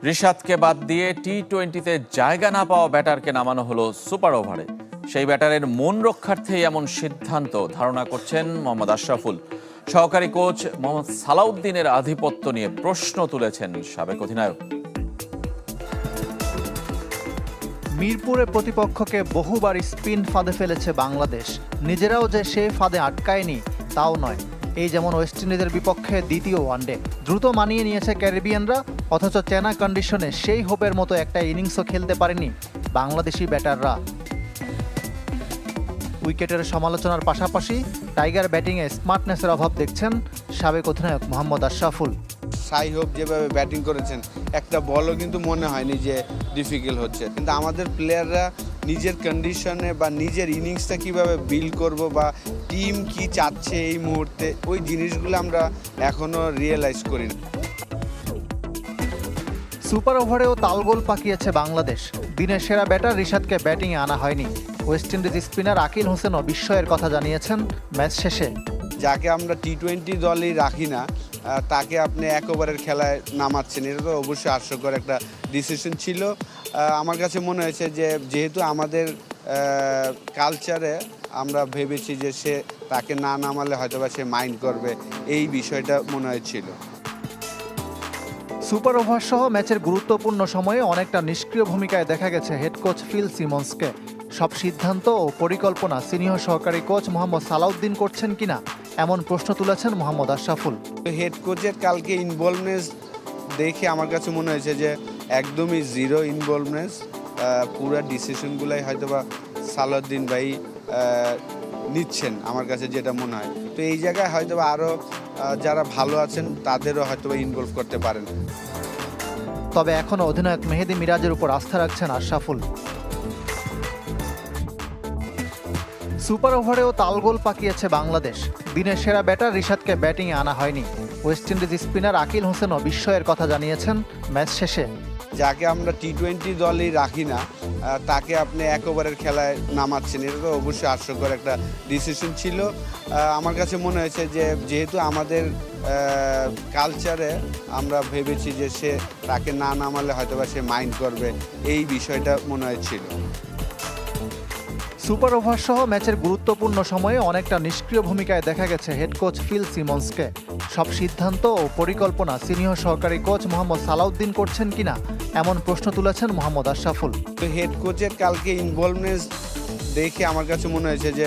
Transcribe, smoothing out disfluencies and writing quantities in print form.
রিশাদকে বাদ দিয়ে টি-20তে জায়গা না পাওয়া ব্যাটারকে নামানো হলো সুপার ওভারে। সেই ব্যাটারের মন রক্ষার্থেই এমন সিদ্ধান্ত ধারণা করছেন মোহাম্মদ আশরাফুল। সহকারী কোচ মোহাম্মদ সালাউদ্দিনের আধিপত্য নিয়ে প্রশ্ন তুলেছেন সাবেক অধিনায়ক। মিরপুরে প্রতিপক্ষকে বহুবার স্পিন ফাঁদে ফেলেছে বাংলাদেশ, নিজেরাও যে সে ফাঁদে আটকায়নি তাও নয়। এই যেমন ওয়েস্ট ইন্ডিজের বিপক্ষে দ্বিতীয় ওয়ানডে দ্রুত মানিয়ে নিয়েছে ক্যারিবিয়ানরা, অথচ চেনা কন্ডিশনে সেই হোপের মতো একটা ইনিংসও খেলতে পারেনি বাংলাদেশি ব্যাটাররা। উইকেটের সমালোচনার পাশাপাশি টাইগার ব্যাটিংয়ে স্মার্টনেসের অভাব দেখছেন সাবেক অধিনায়ক মোহাম্মদ আশরাফুল। সাই হোপ যেভাবে ব্যাটিং করেছেন, একটা বলও কিন্তু মনে হয়নি যে ডিফিকাল্ট হচ্ছে, কিন্তু আমাদের প্লেয়াররা নিজের কন্ডিশনে বা নিজের ইনিংসটা কিভাবে বিল্ড করব বা টিম কি চাচ্ছে এই মুহূর্তে, ওই জিনিসগুলো আমরা এখনো রিয়েলাইজ করি না। সুপার ওভারেও তালগোল পাকিয়েছে বাংলাদেশ। দিনের সেরা ব্যাটার রিশাদকে ব্যাটিংয়ে আনা হয়নি। ওয়েস্ট ইন্ডিজ স্পিনার আকিল হোসেনও বিস্ময়ের কথা জানিয়েছেন ম্যাচ শেষে। যাকে আমরা টি-20 দলই রাখি না, তাকে আপনি এক ওভারের খেলায় নামাচ্ছেন, এটা তো অবশ্যই হাস্যকর একটা ডিসিশন ছিল। আমার কাছে মনে হয়েছে যে যেহেতু আমাদের কালচারে আমরা ভেবেছি যে সে তাকে না নামালে হয়তোবা সে মাইন্ড করবে, এই বিষয়টা মনে হয়েছিল। সুপার ওভার সহ ম্যাচের গুরুত্বপূর্ণ সময়ে অনেকটা নিষ্ক্রিয় ভূমিকায় দেখা গেছে হেড কোচ ফিল সিমন্সকে। সব সিদ্ধান্ত ও পরিকল্পনা সিনিয়র সহকারী কোচ মোহাম্মদ সালাউদ্দিন করছেন কিনা এমন প্রশ্ন তুলেছেন মোহাম্মদ আশরাফুল। হেড কোচের কালকে ইনভলভনেস দেখে আমার কাছে মনে হয়েছে যে একদমই জিরো ইনভলভনেস, পুরো ডিসিশনগুলাই হয়তোবা সালাউদ্দিন ভাই নিচ্ছেন, আমার কাছে যেটা মনে হয়। তো এই জায়গায় হয়তোবা আরও যারা ভালো আছেন তাদেরও হয়তোবা ইনভলভ করতে পারেন। তবে এখনও অধিনায়ক মেহেদী মিরাজের উপর আস্থা রাখছেন আশরাফুল। সুপার ওভারেও তালগোল পাকিয়েছে বাংলাদেশ। দিনের সেরা ব্যাটার রিশাদকে ব্যাটিংয়ে আনা হয়নি। ওয়েস্ট ইন্ডিজ স্পিনার আকিল হোসেনও বিস্ময়ের কথা জানিয়েছেন ম্যাচ শেষে। যাকে আমরা টি-20 দলই রাখি না, তাকে আপনি এক ওভারের খেলায় নামাচ্ছেন, এটা তো অবশ্যই হাস্যকর একটা ডিসিশন ছিল। আমার কাছে মনে হয়েছে যে যেহেতু আমাদের কালচারে আমরা ভেবেছি যে সে তাকে না নামালে হয়তোবা সে মাইন্ড করবে, এই বিষয়টা মনে হয়েছিল। সুপার ওভার সহ ম্যাচের গুরুত্বপূর্ণ সময়ে অনেকটা নিষ্ক্রিয় ভূমিকায় দেখা গেছে হেড কোচ ফিল সিমন্সকে। সব সিদ্ধান্ত ও পরিকল্পনা সিনিয়র সহকারী কোচ মোহাম্মদ সালাউদ্দিন করছেন কিনা এমন প্রশ্ন তুলেছেন মোহাম্মদ আশরাফুল। তো হেড কোচের কালকে ইনভলভনেস দেখে আমার কাছে মনে হয়েছে যে